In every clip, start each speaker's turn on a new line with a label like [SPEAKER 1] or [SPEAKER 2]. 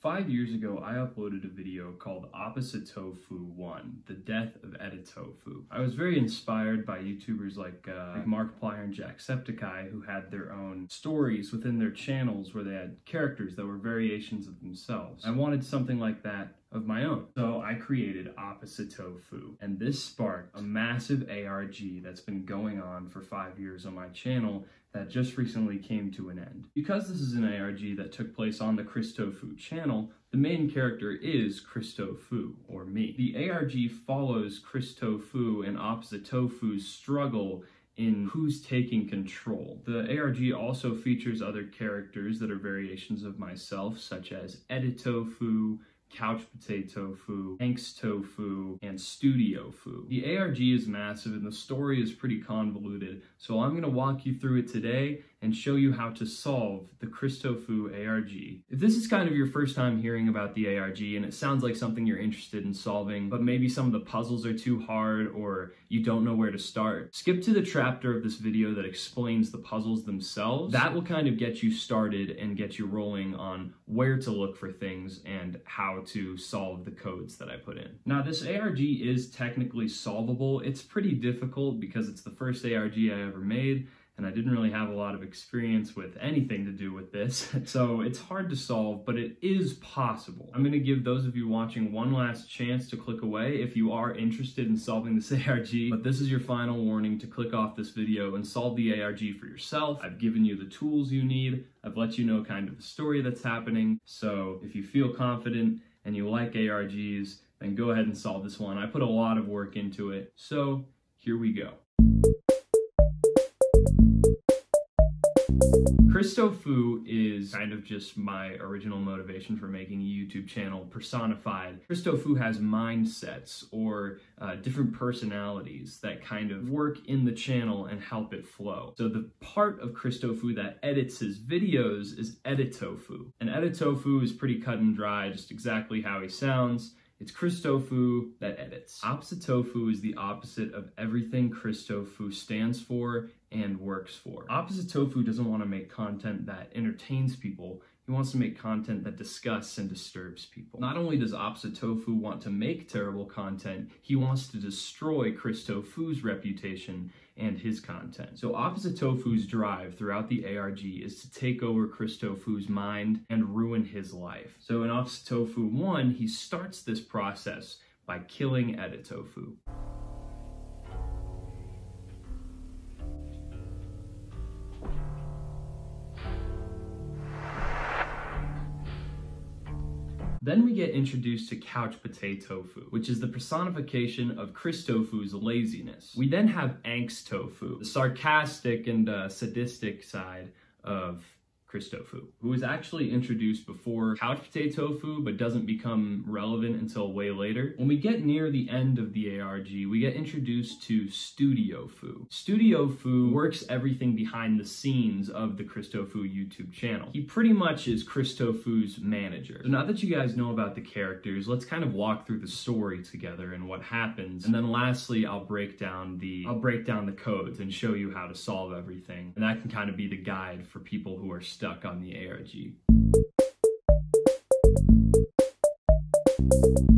[SPEAKER 1] 5 years ago, I uploaded a video called ChrisTofu 1, The Death of Editofu. I was very inspired by YouTubers like Markiplier and Jacksepticeye, who had their own stories within their channels where they had characters that were variations of themselves. I wanted something like that of my own. So I created ChrisTofu, and this sparked a massive ARG that's been going on for 5 years on my channel that just recently came to an end. Because this is an ARG that took place on the ChrisTofu channel, the main character is ChrisTofu, or me. The ARG follows ChrisTofu and ChrisTofu's struggle in who's taking control. The ARG also features other characters that are variations of myself, such as Editofu, Couch Potato Fu, ChrisTofu, and Studiofu. The ARG is massive and the story is pretty convoluted, so I'm going to walk you through it today and show you how to solve the ChrisTofu ARG. If this is kind of your first time hearing about the ARG and it sounds like something you're interested in solving, but maybe some of the puzzles are too hard or you don't know where to start, skip to the chapter of this video that explains the puzzles themselves. That will kind of get you started and get you rolling on where to look for things and how to solve the codes that I put in. Now, this ARG is technically solvable. It's pretty difficult because it's the first ARG I ever made, and I didn't really have a lot of experience with anything to do with this. So it's hard to solve, but it is possible. I'm going to give those of you watching one last chance to click away if you are interested in solving this ARG, but this is your final warning to click off this video and solve the ARG for yourself. I've given you the tools you need. I've let you know kind of the story that's happening. So if you feel confident and you like ARGs, then go ahead and solve this one. I put a lot of work into it. So here we go. ChrisTofu is kind of just my original motivation for making a YouTube channel personified. ChrisTofu has mindsets or different personalities that kind of work in the channel and help it flow. So the part of ChrisTofu that edits his videos is Editofu. And Editofu is pretty cut and dry, just exactly how he sounds. It's ChrisTofu that edits. ChrisTofu is the opposite of everything ChrisTofu stands for and works for. ChrisTofu doesn't want to make content that entertains people. He wants to make content that disgusts and disturbs people. Not only does ChrisTofu want to make terrible content, he wants to destroy ChrisTofu's reputation and his content. So ChrisTofu's drive throughout the ARG is to take over ChrisTofu's mind and ruin his life. So in ChrisTofu 1, he starts this process by killing Editofu. Then we get introduced to Couch Potato Fu, which is the personification of ChrisTofu's laziness. We then have ChrisTofu, the sarcastic and sadistic side of ChrisTofu, who was actually introduced before Couch Potato Fu, but doesn't become relevant until way later. When we get near the end of the ARG, we get introduced to Studiofu. Studiofu works everything behind the scenes of the ChrisTofu YouTube channel. He pretty much is ChrisTofu's manager. So now that you guys know about the characters, let's kind of walk through the story together and what happens. And then lastly, I'll break down the codes and show you how to solve everything. And that can kind of be the guide for people who are stuck on the ARG.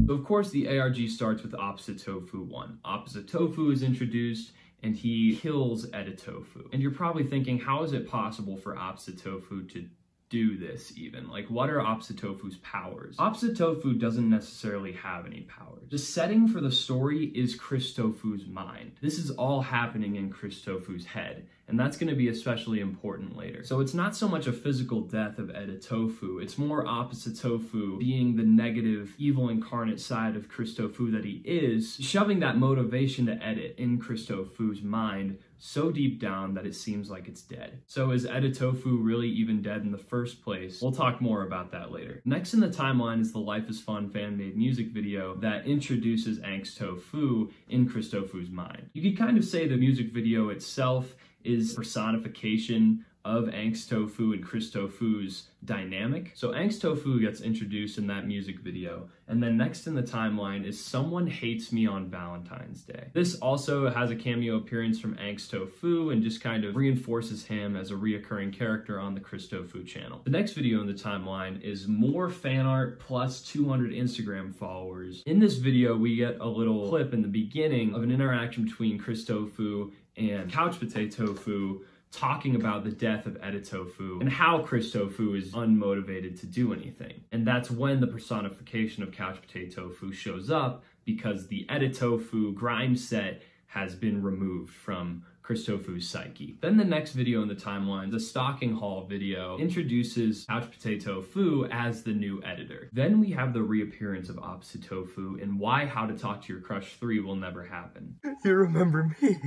[SPEAKER 1] So of course the ARG starts with ChrisTofu 1. ChrisTofu is introduced and he kills Editofu. And you're probably thinking, how is it possible for ChrisTofu to do this even? Like, what are ChrisTofu's powers? ChrisTofu doesn't necessarily have any powers. The setting for the story is ChrisTofu's mind. This is all happening in ChrisTofu's head, and that's going to be especially important later. So it's not so much a physical death of Editofu, it's more ChrisTofu being the negative, evil incarnate side of ChrisTofu that he is, shoving that motivation to edit in ChrisTofu's mind so deep down that it seems like it's dead. So is Editofu really even dead in the first place? We'll talk more about that later. Next in the timeline is the Life is Fun fan-made music video that introduces ChrisTofu in ChrisTofu's mind. You could kind of say the music video itself is personification of ChrisTofu and ChrisTofu's dynamic. So ChrisTofu gets introduced in that music video, and then next in the timeline is Someone Hates Me on Valentine's Day. This also has a cameo appearance from ChrisTofu and just kind of reinforces him as a reoccurring character on the ChrisTofu channel. The next video in the timeline is more fan art plus 200 Instagram followers. In this video, we get a little clip in the beginning of an interaction between ChrisTofu and CouchPotatofu talking about the death of ChrisTofu and how ChrisTofu is unmotivated to do anything. And that's when the personification of CouchPotatofu shows up, because the ChrisTofu grind set has been removed from ChrisTofu's psyche. Then the next video in the timeline, the stocking haul video, introduces CouchPotatofu as the new editor. Then we have the reappearance of OppositeTofu and why How to Talk to Your Crush 3 will never happen.
[SPEAKER 2] You remember me,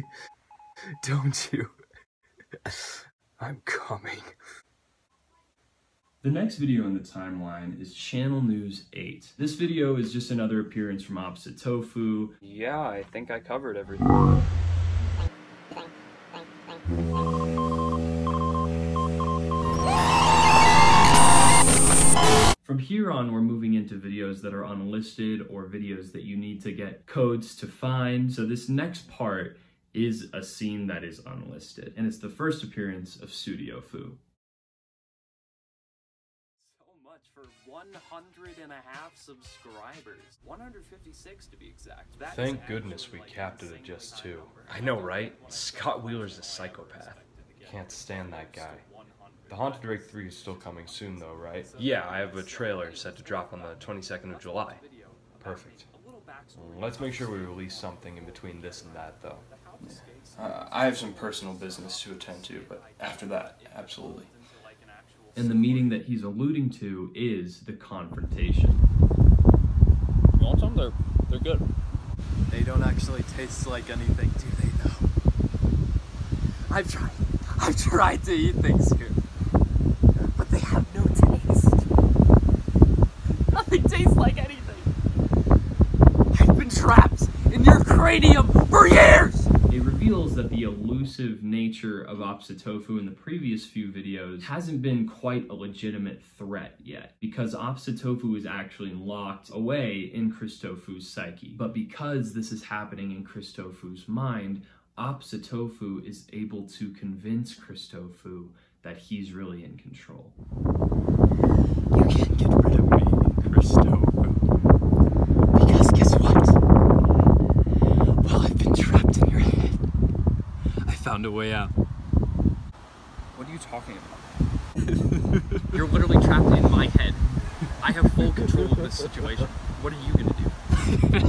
[SPEAKER 2] don't you? I'm coming.
[SPEAKER 1] The next video in the timeline is Channel News 8. This video is just another appearance from OppositeTofu.
[SPEAKER 2] Yeah, I think I covered everything.
[SPEAKER 1] From here on, we're moving into videos that are unlisted or videos that you need to get codes to find. So this next part is a scene that is unlisted, and it's the first appearance of StudioFu.
[SPEAKER 3] So much for 100.5 subscribers. 156 to be exact. That
[SPEAKER 2] Thank goodness we capped it at just 2. I know, right? Scott Wheeler's a psychopath. Can't stand that guy. The Haunted Drake 3 is still coming soon though, right? Yeah, I have a trailer set to drop on the 22nd of July. Perfect. Let's make sure we release something in between this and that though. I have some personal business to attend to, but after that, absolutely.
[SPEAKER 1] And the meeting that he's alluding to is the confrontation.
[SPEAKER 2] You want some? They're good.
[SPEAKER 3] They don't actually taste like anything, do they though? I've tried to eat things here, but they have no taste. Nothing tastes like anything. I've been trapped in your cranium for years!
[SPEAKER 1] It reveals that the elusive nature of OppositeTofu in the previous few videos hasn't been quite a legitimate threat yet, because OppositeTofu is actually locked away in ChrisTofu's psyche. But because this is happening in ChrisTofu's mind, OppositeTofu is able to convince ChrisTofu that he's really in control.
[SPEAKER 3] You can't get rid of me, ChrisTofu. Because guess what? While I've been trapped in your head, I found a way out.
[SPEAKER 2] What are you talking about?
[SPEAKER 3] You're literally trapped in my head. I have full control of this situation. What are you gonna do?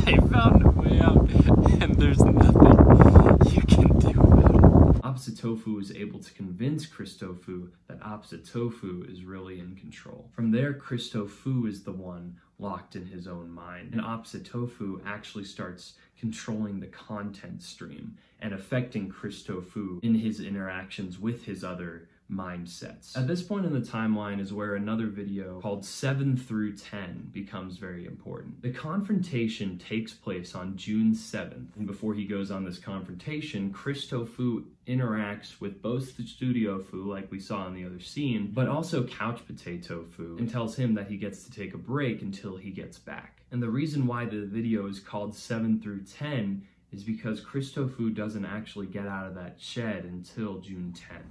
[SPEAKER 3] I found a way out, and there's nothing you can do about it.
[SPEAKER 1] OppositeTofu is able to convince ChrisTofu that OppositeTofu is really in control. From there, ChrisTofu is the one locked in his own mind, and OppositeTofu actually starts controlling the content stream and affecting ChrisTofu in his interactions with his other mindsets. At this point in the timeline is where another video called 7 through 10 becomes very important. The confrontation takes place on June 7th, and before he goes on this confrontation, ChrisTofu interacts with both the StudioFu, like we saw in the other scene, but also CouchPotatofu, and tells him that he gets to take a break until he gets back. And the reason why the video is called 7 through 10 is because ChrisTofu doesn't actually get out of that shed until June 10th.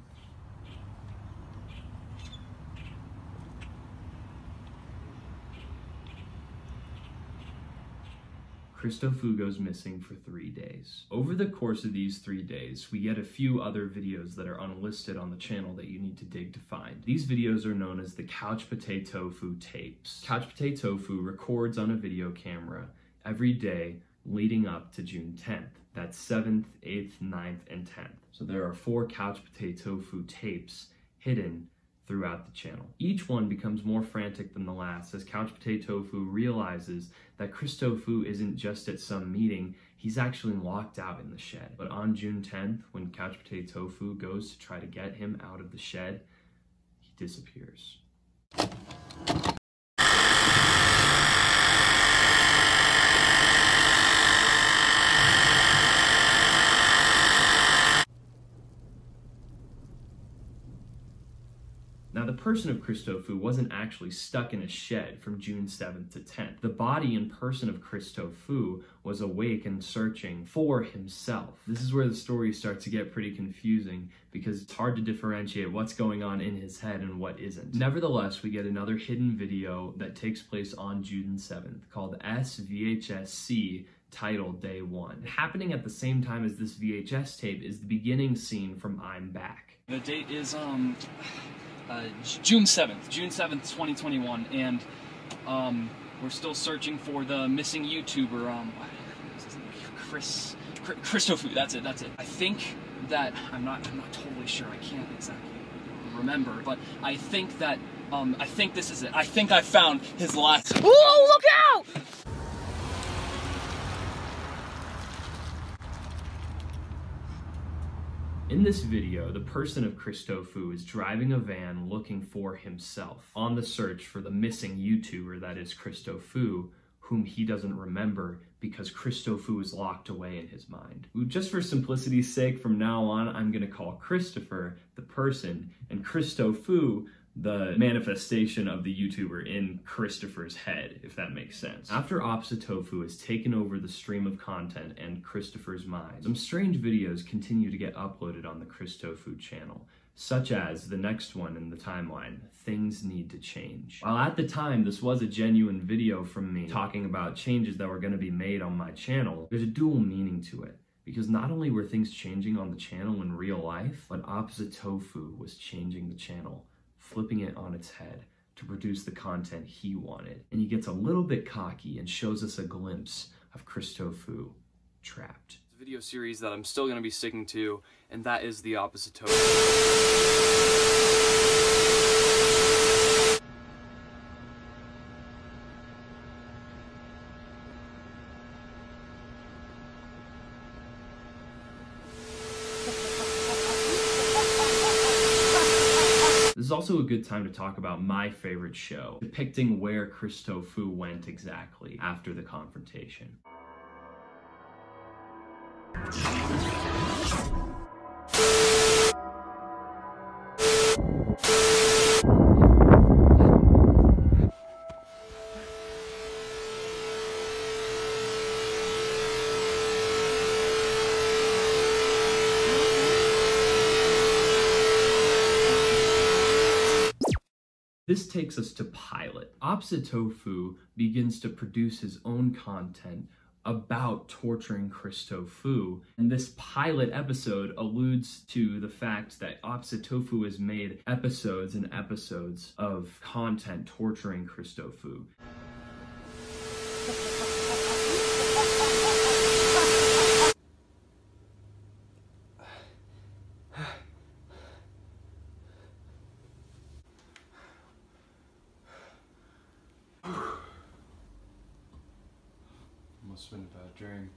[SPEAKER 1] ChrisTofu goes missing for 3 days. Over the course of these 3 days, we get a few other videos that are unlisted on the channel that you need to dig to find. These videos are known as the CouchPotatofu tapes. CouchPotatofu records on a video camera every day leading up to June 10th. That's 7th, 8th, 9th, and 10th. So there are 4 CouchPotatofu tapes hidden throughout the channel. Each one becomes more frantic than the last as CouchPotatofu realizes that ChrisTofu isn't just at some meeting, he's actually locked out in the shed. But on June 10th, when CouchPotatofu goes to try to get him out of the shed, he disappears. person of ChrisTofu wasn't actually stuck in a shed from June 7th to 10th. The body and person of ChrisTofu was awake and searching for himself. This is where the story starts to get pretty confusing because it's hard to differentiate what's going on in his head and what isn't. Nevertheless, we get another hidden video that takes place on June 7th called SVHSC, titled Day 1. Happening at the same time as this VHS tape is the beginning scene from I'm Back.
[SPEAKER 4] The date is June 7th, 2021, and we're still searching for the missing YouTuber, ChrisTofu. That's it. I think that I'm not totally sure. I can't exactly remember, but I think that I think this is it. I think I found his last. Whoa! Look out!
[SPEAKER 1] In this video, the person of ChrisTofu is driving a van looking for himself, on the search for the missing YouTuber that is ChrisTofu, whom he doesn't remember because ChrisTofu is locked away in his mind. Just for simplicity's sake, from now on, I'm gonna call Christopher the person, and ChrisTofu the manifestation of the YouTuber in Christopher's head, if that makes sense. After Oppositofu has taken over the stream of content and Christopher's mind, some strange videos continue to get uploaded on the ChrisTofu channel, such as the next one in the timeline, Things Need to Change. While at the time this was a genuine video from me talking about changes that were going to be made on my channel, there's a dual meaning to it. Because not only were things changing on the channel in real life, but Oppositofu was changing the channel, flipping it on its head to produce the content he wanted. And he gets a little bit cocky and shows us a glimpse of ChrisTofu trapped.
[SPEAKER 4] It's a video series that I'm still going to be sticking to, and that is the Oppositofu.
[SPEAKER 1] This is also a good time to talk about my favorite show, depicting where ChrisTofu went exactly after the confrontation. This takes us to Pilot. Oppositofu begins to produce his own content about torturing ChrisTofu, and this pilot episode alludes to the fact that Oppositofu has made episodes and episodes of content torturing ChrisTofu.
[SPEAKER 2] Must have been a bad dream.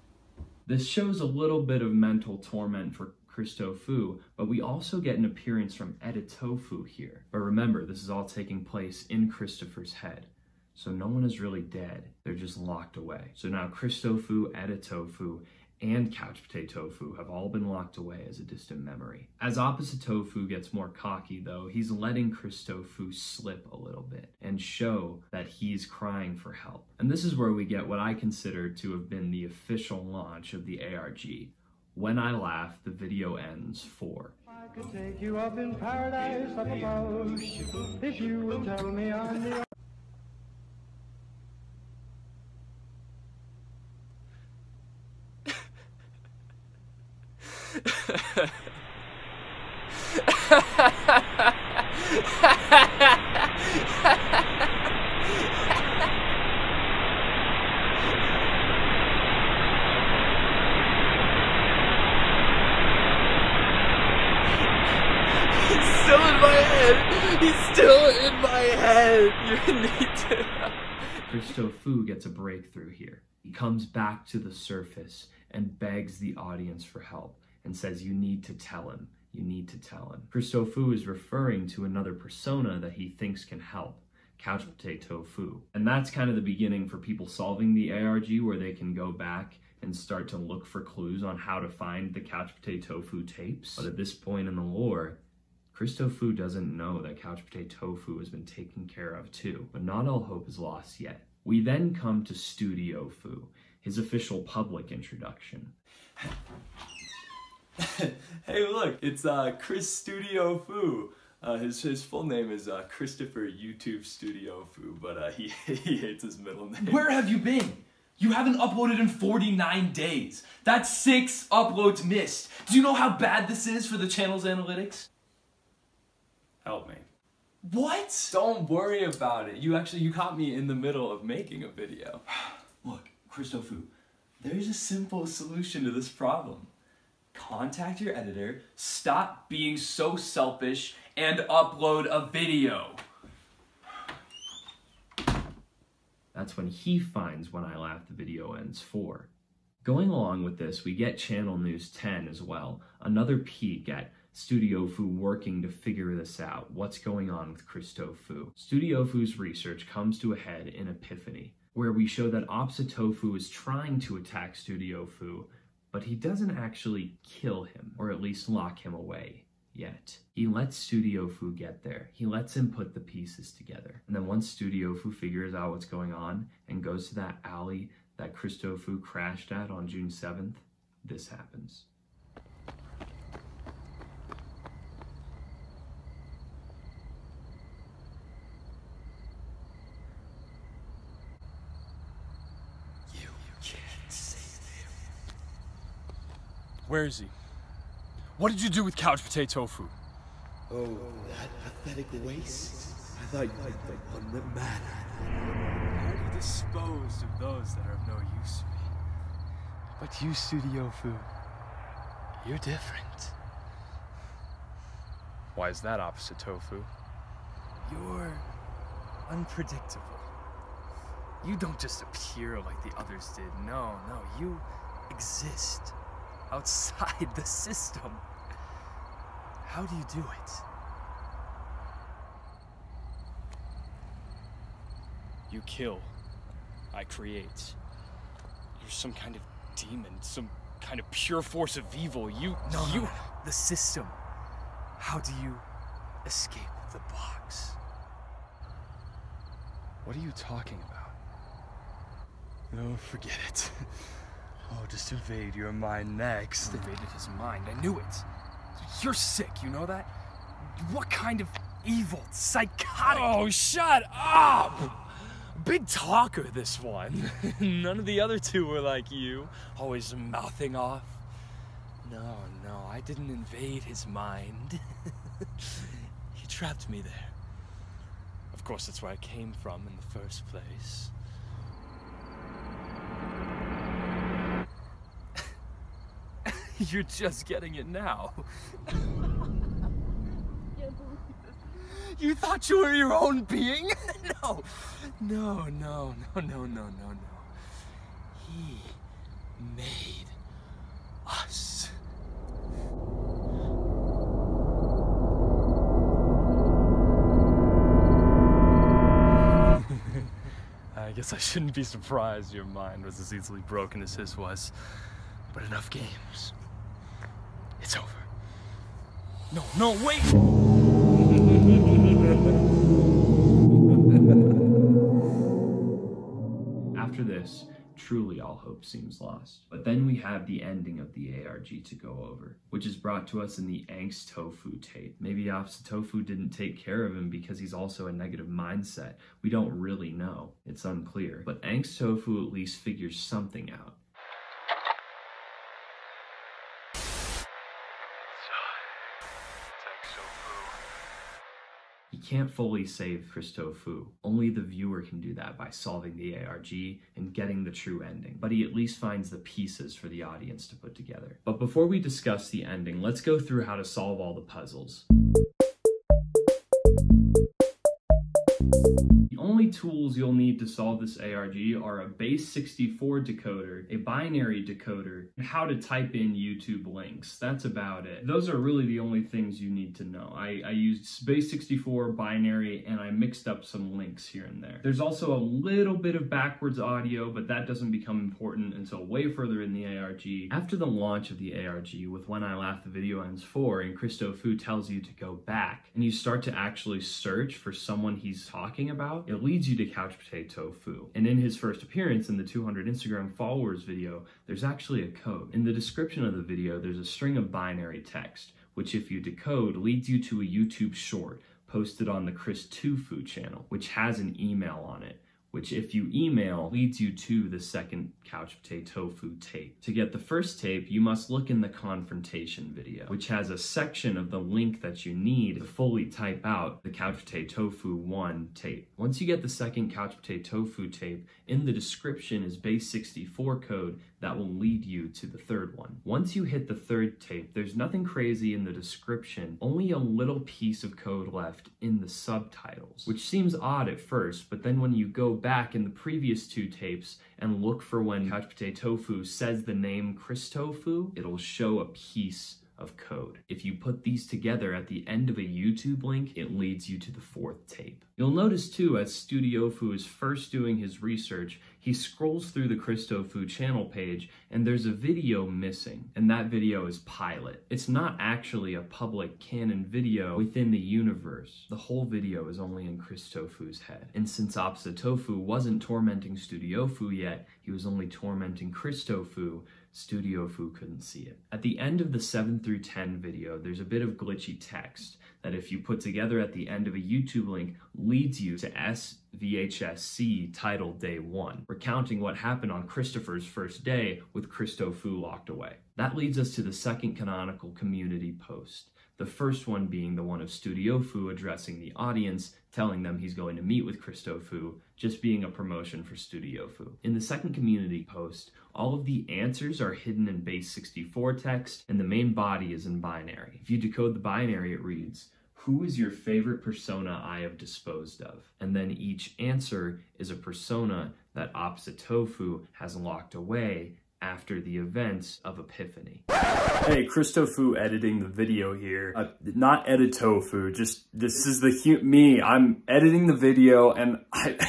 [SPEAKER 1] This shows a little bit of mental torment for ChrisTofu, but we also get an appearance from Editofu here. But remember, this is all taking place in Christopher's head. So no one is really dead, they're just locked away. So now ChrisTofu, Editofu, and Couch Potato Tofu have all been locked away as a distant memory. As Oppositofu gets more cocky though, he's letting ChrisTofu slip a little bit and show that he's crying for help. And this is where we get what I consider to have been the official launch of the ARG. When I Laugh, the video ends 4.
[SPEAKER 5] I could take you up in paradise up above, if you would tell me I'm the...
[SPEAKER 4] He's still in my head. He's still in my head. You need to.
[SPEAKER 1] ChrisTofu gets a breakthrough here. He comes back to the surface and begs the audience for help and says, you need to tell him. You need to tell him. ChrisTofu is referring to another persona that he thinks can help, Couch Potato Tofu. And that's kind of the beginning for people solving the ARG, where they can go back and start to look for clues on how to find the Couch Potato Tofu tapes. But at this point in the lore, ChrisTofu doesn't know that Couch Potato Tofu has been taken care of too, but not all hope is lost yet. We then come to ChrisTofu, his official public introduction.
[SPEAKER 3] Hey, look, it's ChrisTofu. His full name is Christopher YouTube Studio Fu, but he hates his middle name.
[SPEAKER 4] Where have you been? You haven't uploaded in 49 days. That's 6 uploads missed. Do you know how bad this is for the channel's analytics?
[SPEAKER 3] Help me.
[SPEAKER 4] What?
[SPEAKER 3] Don't worry about it. You caught me in the middle of making a video. Look, ChrisTofu, there's a simple solution to this problem. Contact your editor,
[SPEAKER 4] Stop being so selfish, and upload a video.
[SPEAKER 1] That's when he finds When I Laugh the Video Ends 4. Going along with this, we get Channel News 10 as well, another peek at ChrisTofu working to figure this out, what's going on with ChrisTofu. ChrisTofu's research comes to a head in Epiphany, where we show that Tofu is trying to attack ChrisTofu, but he doesn't actually kill him, or at least lock him away. Yet. He lets ChrisTofu get there. He lets him put the pieces together. And then once ChrisTofu figures out what's going on and goes to that alley that ChrisTofu crashed at on June 7th, this happens.
[SPEAKER 3] you can't save him.
[SPEAKER 2] Where is he? What did you do with Couch Potato Tofu?
[SPEAKER 6] Oh, that pathetic waste. I thought you liked the one that mattered.
[SPEAKER 2] I already disposed of those that are of no use to me. But you, ChrisTofu, you're different. Why is that opposite tofu? You're unpredictable. You don't just appear like the others did. No, you exist outside the system. How do you do it? You kill. I create. You're some kind of demon, some kind of pure force of evil. No. The system. How do you escape the box? What are you talking about? Oh, forget it. I'll just invade your mind next. Invaded his mind. I knew it. You're sick, you know that? What kind of evil, psychotic... Oh, shut up! Big talker, this one. None of the other two were like you, always mouthing off. No, I didn't invade his mind. He trapped me there. Of course, that's where I came from in the first place. You're just getting it now. You thought you were your own being? No. He made us. I guess I shouldn't be surprised your mind was as easily broken as his was. But enough games. It's over. No, wait!
[SPEAKER 1] After this, truly all hope seems lost. But then we have the ending of the ARG to go over, which is brought to us in the Angst Tofu tape. Maybe Tofu didn't take care of him because he's also a negative mindset. We don't really know. It's unclear. But Angst Tofu at least figures something out. He can't fully save ChrisTofu. Only the viewer can do that by solving the ARG and getting the true ending. But he at least finds the pieces for the audience to put together. But before we discuss the ending, let's go through how to solve all the puzzles. The only only tools you'll need to solve this ARG are a base 64 decoder, a binary decoder, and how to type in YouTube links. That's about it. Those are really the only things you need to know. I used base 64, binary, and I mixed up some links here and there. There's also a little bit of backwards audio, but that doesn't become important until way further in the ARG. After the launch of the ARG with When I Laugh the Video Ends 4, and ChrisTofu tells you to go back, and you start to actually search for someone he's talking about, it leads you to Couch Potato Fu. And in his first appearance in the 200 Instagram followers video, there's actually a code. In the description of the video, there's a string of binary text, which if you decode, leads you to a YouTube short posted on the ChrisTofu channel, which has an email on it, which if you email, leads you to the second Couch Potato Fu tape. To get the first tape, you must look in the confrontation video, which has a section of the link that you need to fully type out the Couch Potato Fu 1 tape. Once you get the second Couch Potato Fu tape, in the description is base 64 code that will lead you to the third one. Once you hit the third tape, there's nothing crazy in the description, only a little piece of code left in the subtitles, which seems odd at first, but then when you go back in the previous two tapes and look for when Couch Potato Fu says the name ChrisTofu, it'll show a piece of code. If you put these together at the end of a YouTube link, it leads you to the fourth tape. You'll notice too, as StudioFu is first doing his research, he scrolls through the ChrisTofu channel page and there's a video missing, and that video is pilot. It's not actually a public canon video within the universe. The whole video is only in ChrisTofu's head. And since Oppositofu wasn't tormenting StudioFu yet, he was only tormenting ChrisTofu, StudioFu couldn't see it. At the end of the 7 through 10 video, there's a bit of glitchy text that if you put together at the end of a YouTube link, leads you to SVHSC titled Day 1, recounting what happened on Christopher's first day with ChrisTofu locked away. That leads us to the second canonical community post. The first one being the one of StudioFu addressing the audience, telling them he's going to meet with ChrisTofu, just being a promotion for StudioFu. In the second community post, all of the answers are hidden in base 64 text, and the main body is in binary. If you decode the binary, it reads, "Who is your favorite persona I have disposed of?" And then each answer is a persona that Oppositofu has locked away after the events of Epiphany. Hey, ChrisTofu editing the video here. Not Editofu, just this is me. I'm editing the video and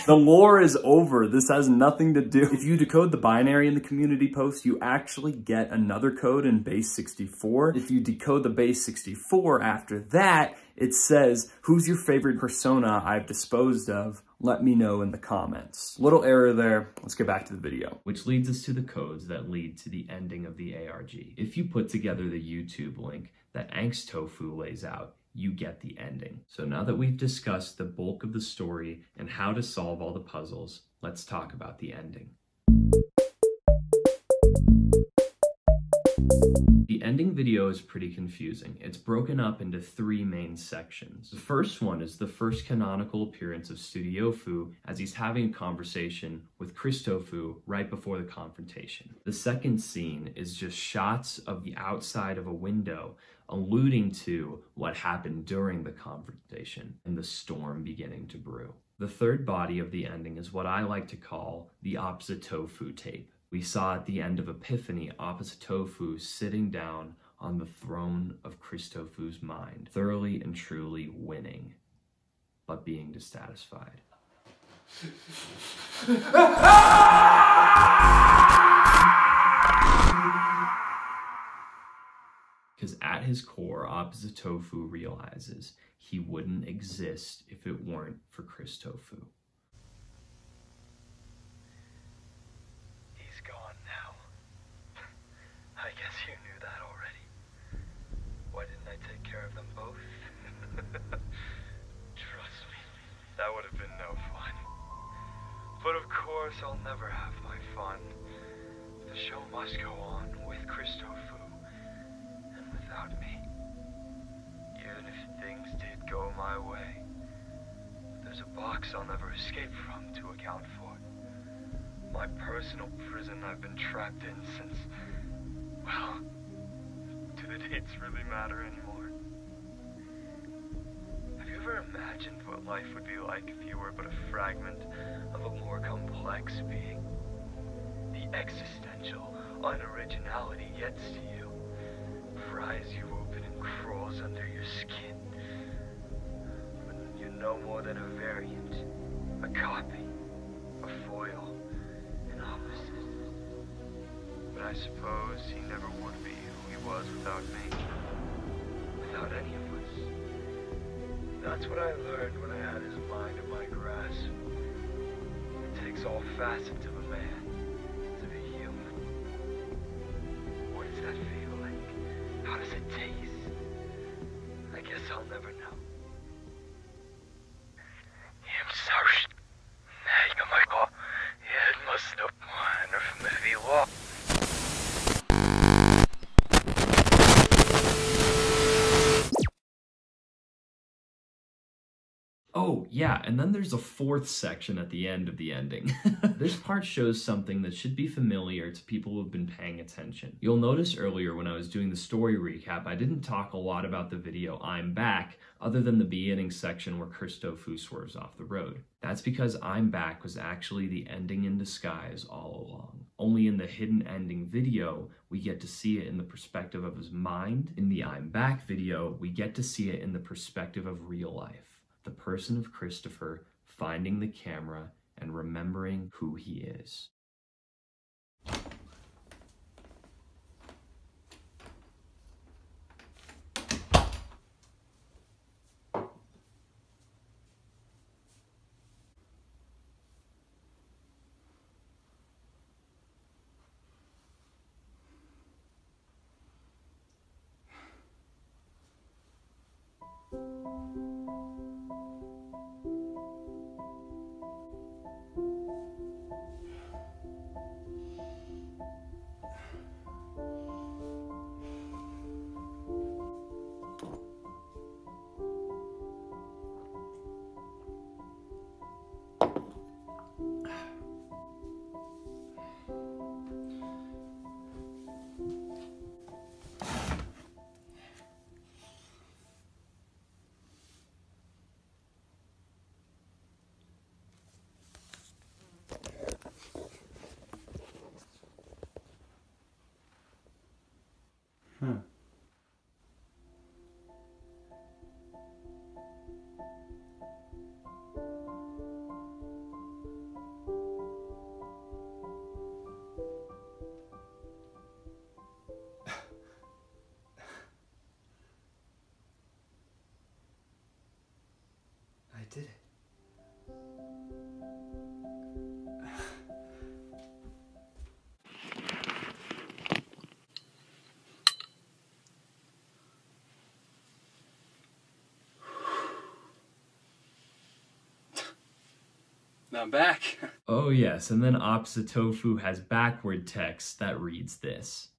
[SPEAKER 1] the lore is over. This has nothing to do. If you decode the binary in the community post, you actually get another code in base 64. If you decode the base 64 after that, it says, "Who's your favorite persona I've disposed of? Let me know in the comments." Little error there. Let's get back to the video. Which leads us to the codes that lead to the ending of the ARG. If you put together the YouTube link that AngstTofu lays out, you get the ending. So now that we've discussed the bulk of the story and how to solve all the puzzles, let's talk about the ending. The ending video is pretty confusing. It's broken up into 3 main sections. The first one is the first canonical appearance of StudioFu as he's having a conversation with ChrisTofu right before the confrontation. The second scene is just shots of the outside of a window alluding to what happened during the confrontation and the storm beginning to brew. The third body of the ending is what I like to call the Oppositofu tape. We saw at the end of Epiphany, Oppositofu sitting down on the throne of ChrisTofu's mind, thoroughly and truly winning, but being dissatisfied. Because at his core, Oppositofu realizes he wouldn't exist if it weren't for ChrisTofu.
[SPEAKER 3] I guess you knew that already. Why didn't I take care of them both? Trust me, that would have been no fun. But of course, I'll never have my fun. The show must go on with ChrisTofu, and without me. Even if things did go my way, there's a box I'll never escape from to account for. My personal prison I've been trapped in since... Well, do the dates really matter anymore? Have you ever
[SPEAKER 2] ever imagined what life would be like if you were but a fragment of a more complex being? The existential unoriginality gets to you, fries you open and crawls under your skin. But you're no more than a variant, a copy, a foil, an opposite. But I suppose he never would be who he was without me, without any of us. That's what I learned when I had his mind in my grasp. It takes all facets of a man to be human. What does that feel like? How does it taste? I guess I'll never know. I'm sorry. 내가 말고 it must have been from the view.
[SPEAKER 1] Oh, yeah, and then there's a fourth section at the end of the ending. This part shows something that should be familiar to people who have been paying attention. You'll notice earlier when I was doing the story recap, I didn't talk a lot about the video I'm Back, other than the beginning section where ChrisTofu swerves off the road. That's because I'm Back was actually the ending in disguise all along. Only in the hidden ending video, we get to see it in the perspective of his mind. In the I'm Back video, we get to see it in the perspective of real life. The person of Christopher finding the camera and remembering who he is.
[SPEAKER 3] I did it.
[SPEAKER 4] I'm back.
[SPEAKER 1] Oh yes, and then Opposite Tofu has backward text that reads this.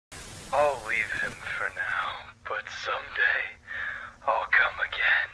[SPEAKER 2] I'll leave him for now, but someday I'll come again.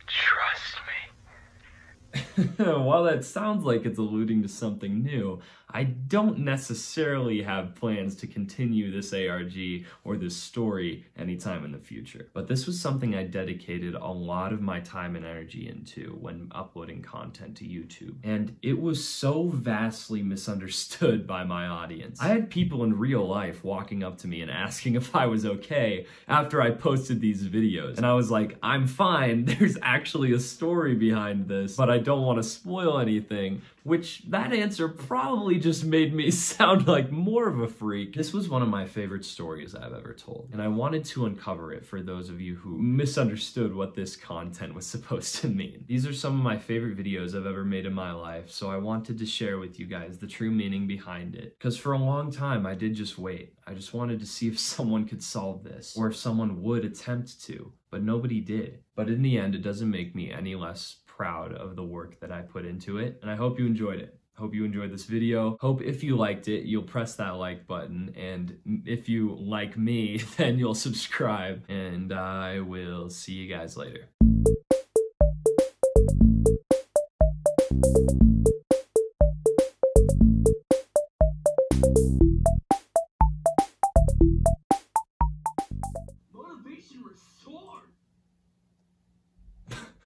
[SPEAKER 2] Trust me.
[SPEAKER 1] While that sounds like it's alluding to something new, I don't necessarily have plans to continue this ARG or this story anytime in the future. But this was something I dedicated a lot of my time and energy into when uploading content to YouTube. And it was so vastly misunderstood by my audience. I had people in real life walking up to me and asking if I was okay after I posted these videos. And I was like, I'm fine, there's actually a story behind this, but I don't want to spoil anything, which that answer probably just made me sound like more of a freak. This was one of my favorite stories I've ever told, and I wanted to uncover it for those of you who misunderstood what this content was supposed to mean. These are some of my favorite videos I've ever made in my life, so I wanted to share with you guys the true meaning behind it. Because for a long time, I did just wait. I just wanted to see if someone could solve this, or if someone would attempt to, but nobody did. But in the end, it doesn't make me any less proud of the work that I put into it, and I hope you enjoyed it. Hope you enjoyed this video. Hope if you liked it, you'll press that like button, and if you like me, then you'll subscribe, and I will see you guys later.